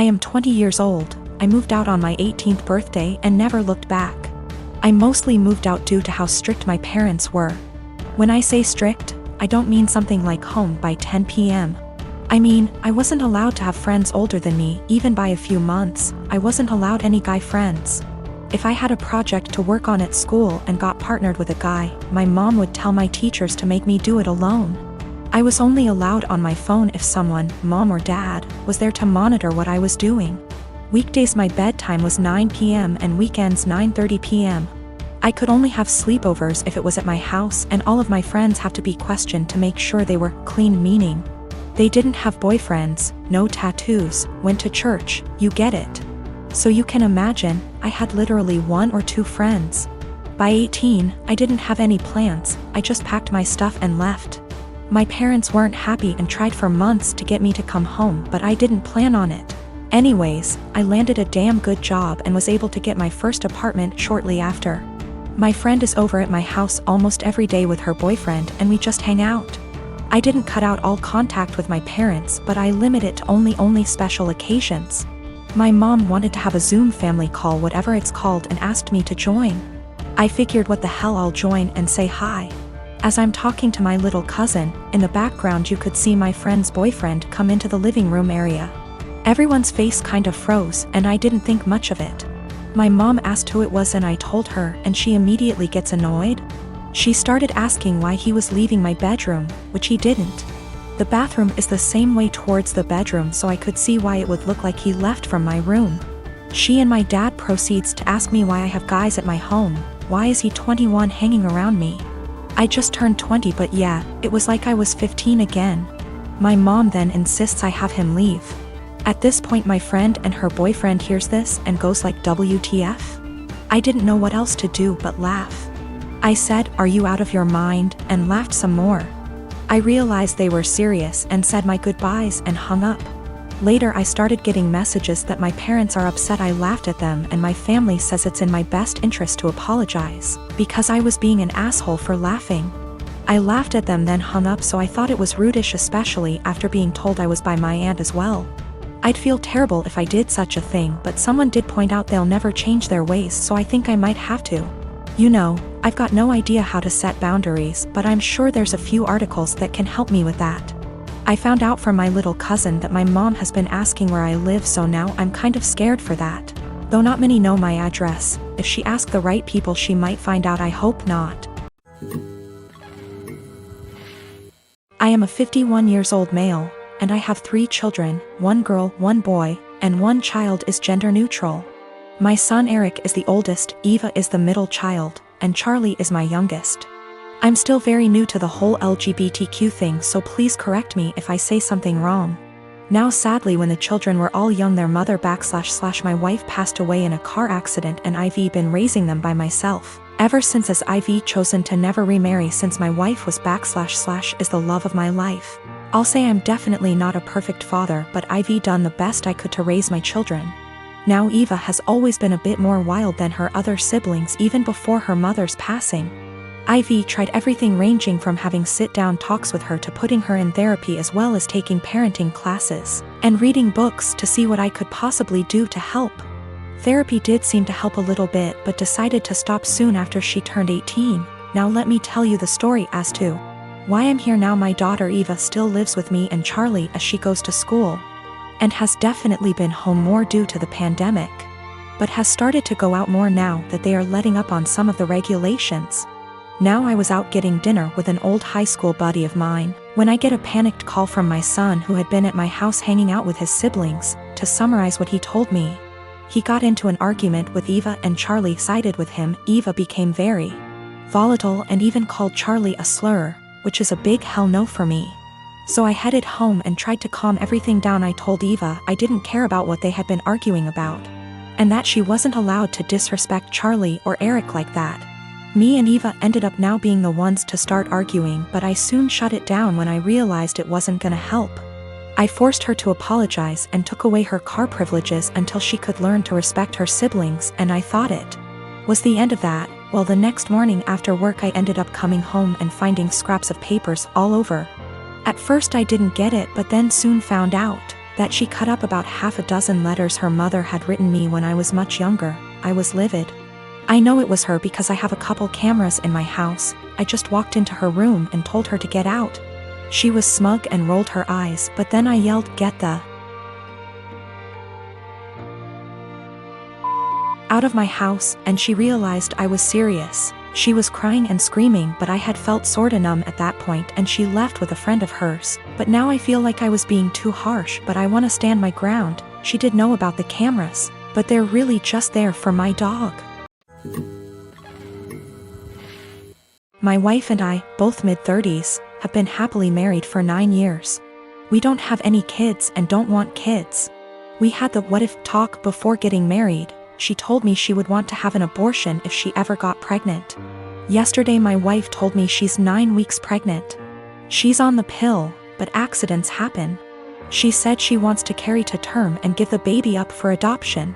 I am 20 years old. I moved out on my 18th birthday and never looked back. I mostly moved out due to how strict my parents were. When I say strict, I don't mean something like home by 10 p.m. I mean, I wasn't allowed to have friends older than me, even by a few months. I wasn't allowed any guy friends. If I had a project to work on at school and got partnered with a guy, my mom would tell my teachers to make me do it alone. I was only allowed on my phone if someone, mom or dad, was there to monitor what I was doing. Weekdays my bedtime was 9 p.m. and weekends 9:30 p.m. I could only have sleepovers if it was at my house, and all of my friends have to be questioned to make sure they were clean, meaning they didn't have boyfriends, no tattoos, went to church, you get it. So you can imagine, I had literally 1 or 2 friends. By 18, I didn't have any plans, I just packed my stuff and left. My parents weren't happy and tried for months to get me to come home, but I didn't plan on it. Anyways, I landed a damn good job and was able to get my first apartment shortly after. My friend is over at my house almost every day with her boyfriend and we just hang out. I didn't cut out all contact with my parents, but I limit it to only special occasions. My mom wanted to have a Zoom family call, whatever it's called, and asked me to join. I figured what the hell, I'll join and say hi. As I'm talking to my little cousin, in the background you could see my friend's boyfriend come into the living room area. Everyone's face kind of froze and I didn't think much of it. My mom asked who it was and I told her, and she immediately gets annoyed. She started asking why he was leaving my bedroom, which he didn't. The bathroom is the same way towards the bedroom, so I could see why it would look like he left from my room. She and my dad proceeds to ask me why I have guys at my home, why is he 21 hanging around me? I just turned 20, but yeah, it was like I was 15 again. My mom then insists I have him leave. At this point my friend and her boyfriend hears this and goes like WTF? I didn't know what else to do but laugh. I said, "Are you out of your mind?" and laughed some more. I realized they were serious and said my goodbyes and hung up. Later I started getting messages that my parents are upset I laughed at them, and my family says it's in my best interest to apologize, because I was being an asshole for laughing. I laughed at them then hung up, so I thought it was rudish, especially after being told I was by my aunt as well. I'd feel terrible if I did such a thing, but someone did point out they'll never change their ways, so I think I might have to. You know, I've got no idea how to set boundaries, but I'm sure there's a few articles that can help me with that. I found out from my little cousin that my mom has been asking where I live, so now I'm kind of scared for that. Though not many know my address. If she asked the right people she might find out, I hope not. I am a 51 years old male, and I have 3 children, 1 girl, 1 boy, and 1 child is gender neutral. My son Eric is the oldest, Eva is the middle child, and Charlie is my youngest. I'm still very new to the whole LGBTQ thing, so please correct me if I say something wrong. Now sadly, when the children were all young, their mother / my wife passed away in a car accident, and I've been raising them by myself ever since, as I've chosen to never remarry since my wife was / is the love of my life. I'll say I'm definitely not a perfect father, but I've done the best I could to raise my children. Now Eva has always been a bit more wild than her other siblings, even before her mother's passing. Ivy tried everything, ranging from having sit-down talks with her to putting her in therapy, as well as taking parenting classes and reading books to see what I could possibly do to help. Therapy did seem to help a little bit, but decided to stop soon after she turned 18. Now let me tell you the story as to why I'm here now. My daughter Eva still lives with me and Charlie as she goes to school, and has definitely been home more due to the pandemic, but has started to go out more now that they are letting up on some of the regulations. Now I was out getting dinner with an old high school buddy of mine when I get a panicked call from my son, who had been at my house hanging out with his siblings. To summarize what he told me, he got into an argument with Eva and Charlie sided with him. Eva became very volatile and even called Charlie a slur, which is a big hell no for me. So I headed home and tried to calm everything down. I told Eva I didn't care about what they had been arguing about, and that she wasn't allowed to disrespect Charlie or Eric like that. Me and Eva ended up now being the ones to start arguing, but I soon shut it down when I realized it wasn't gonna help. I forced her to apologize and took away her car privileges until she could learn to respect her siblings, and I thought it was the end of that. Well, the next morning after work I ended up coming home and finding scraps of papers all over. At first I didn't get it, but then soon found out that she cut up about half a dozen letters her mother had written me when I was much younger. I was livid. I know it was her because I have a couple cameras in my house. I just walked into her room and told her to get out. She was smug and rolled her eyes, but then I yelled, "Get the out of my house," and she realized I was serious. She was crying and screaming, but I had felt sorta numb at that point, and she left with a friend of hers. But now I feel like I was being too harsh, but I want to stand my ground. She did know about the cameras, but they're really just there for my dog. My wife and I, both mid-30s, have been happily married for 9 years. We don't have any kids and don't want kids. We had the what-if talk before getting married. She told me she would want to have an abortion if she ever got pregnant. Yesterday my wife told me she's 9 weeks pregnant. She's on the pill, but accidents happen. She said she wants to carry to term and give the baby up for adoption.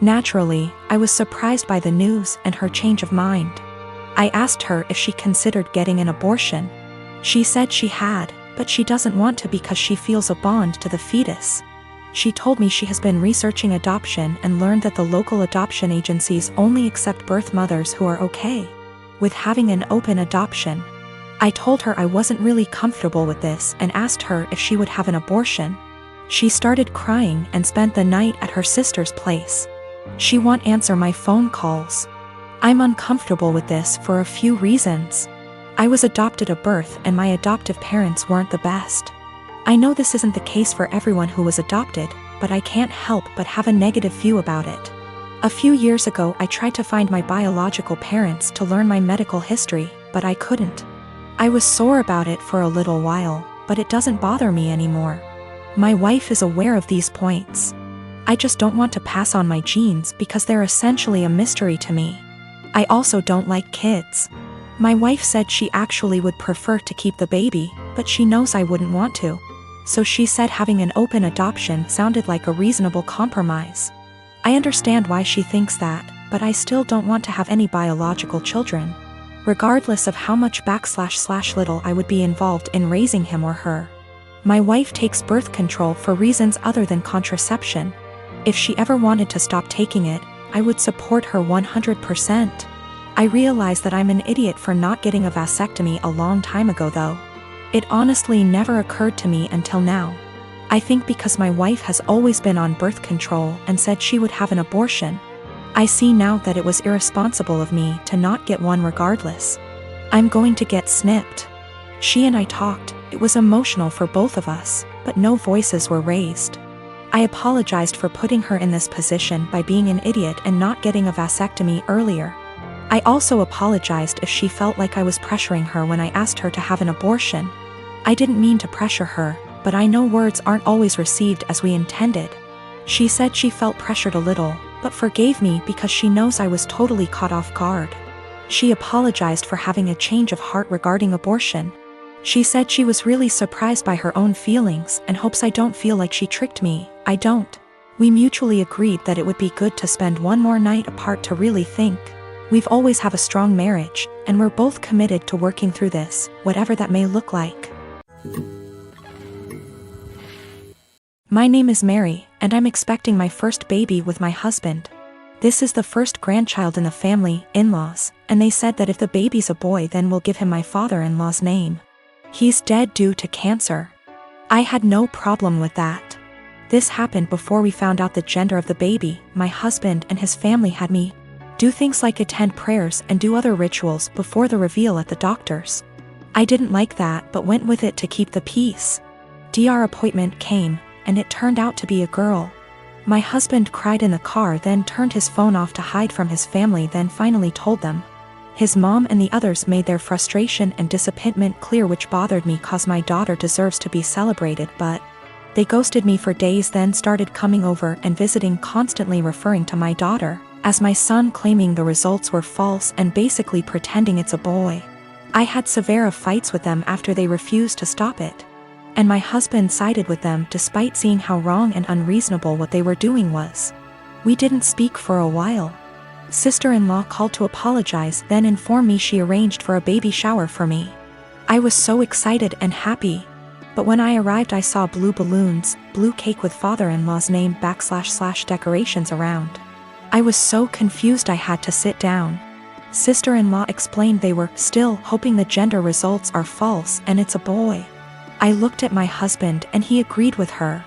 Naturally, I was surprised by the news and her change of mind. I asked her if she considered getting an abortion. She said she had, but she doesn't want to because she feels a bond to the fetus. She told me she has been researching adoption and learned that the local adoption agencies only accept birth mothers who are okay with having an open adoption. I told her I wasn't really comfortable with this and asked her if she would have an abortion. She started crying and spent the night at her sister's place. She won't answer my phone calls. I'm uncomfortable with this for a few reasons. I was adopted at birth and my adoptive parents weren't the best. I know this isn't the case for everyone who was adopted, but I can't help but have a negative view about it. A few years ago I tried to find my biological parents to learn my medical history, but I couldn't. I was sore about it for a little while, but it doesn't bother me anymore. My wife is aware of these points. I just don't want to pass on my genes because they're essentially a mystery to me. I also don't like kids. My wife said she actually would prefer to keep the baby, but she knows I wouldn't want to. So she said having an open adoption sounded like a reasonable compromise. I understand why she thinks that, but I still don't want to have any biological children, regardless of how much / little I would be involved in raising him or her. My wife takes birth control for reasons other than contraception. If she ever wanted to stop taking it, I would support her 100%. I realize that I'm an idiot for not getting a vasectomy a long time ago though. It honestly never occurred to me until now. I think because my wife has always been on birth control and said she would have an abortion, I see now that it was irresponsible of me to not get one regardless. I'm going to get snipped. She and I talked, it was emotional for both of us, but no voices were raised. I apologized for putting her in this position by being an idiot and not getting a vasectomy earlier. I also apologized if she felt like I was pressuring her when I asked her to have an abortion. I didn't mean to pressure her, but I know words aren't always received as we intended. She said she felt pressured a little, but forgave me because she knows I was totally caught off guard. She apologized for having a change of heart regarding abortion. She said she was really surprised by her own feelings and hopes I don't feel like she tricked me. I don't. We mutually agreed that it would be good to spend one more night apart to really think. We've always have a strong marriage, and we're both committed to working through this, whatever that may look like. My name is Mary, and I'm expecting my first baby with my husband. This is the first grandchild in the family, in-laws, and they said that if the baby's a boy then we'll give him my father-in-law's name. He's dead due to cancer. I had no problem with that. This happened before we found out the gender of the baby. My husband and his family had me do things like attend prayers and do other rituals before the reveal at the doctor's. I didn't like that but went with it to keep the peace. Our appointment came, and it turned out to be a girl. My husband cried in the car, then turned his phone off to hide from his family, then finally told them. His mom and the others made their frustration and disappointment clear, which bothered me cause my daughter deserves to be celebrated, but they ghosted me for days, then started coming over and visiting, constantly referring to my daughter as my son, claiming the results were false and basically pretending it's a boy. I had severe fights with them after they refused to stop it. And my husband sided with them despite seeing how wrong and unreasonable what they were doing was. We didn't speak for a while. Sister-in-law called to apologize, then informed me she arranged for a baby shower for me. I was so excited and happy. But when I arrived I saw blue balloons, blue cake with father-in-law's name / decorations around. I was so confused I had to sit down. Sister-in-law explained they were still hoping the gender results are false and it's a boy. I looked at my husband and he agreed with her.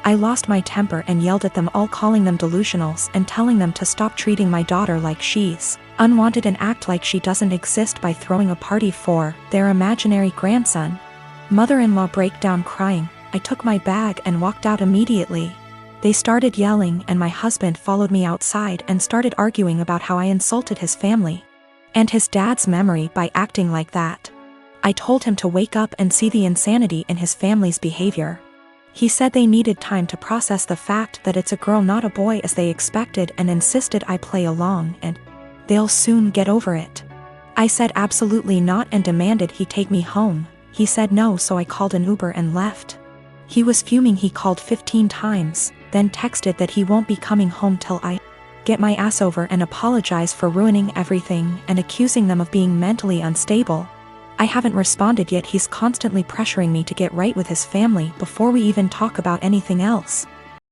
I lost my temper and yelled at them all, calling them delusionals and telling them to stop treating my daughter like she's unwanted and act like she doesn't exist by throwing a party for their imaginary grandson. Mother-in-law broke down crying. I took my bag and walked out immediately. They started yelling and my husband followed me outside and started arguing about how I insulted his family and his dad's memory by acting like that. I told him to wake up and see the insanity in his family's behavior. He said they needed time to process the fact that it's a girl not a boy as they expected and insisted I play along and they'll soon get over it. I said absolutely not and demanded he take me home. He said no, so I called an Uber and left. He was fuming. He called 15 times, then texted that he won't be coming home till I get my ass over and apologize for ruining everything and accusing them of being mentally unstable. I haven't responded yet. He's constantly pressuring me to get right with his family before we even talk about anything else.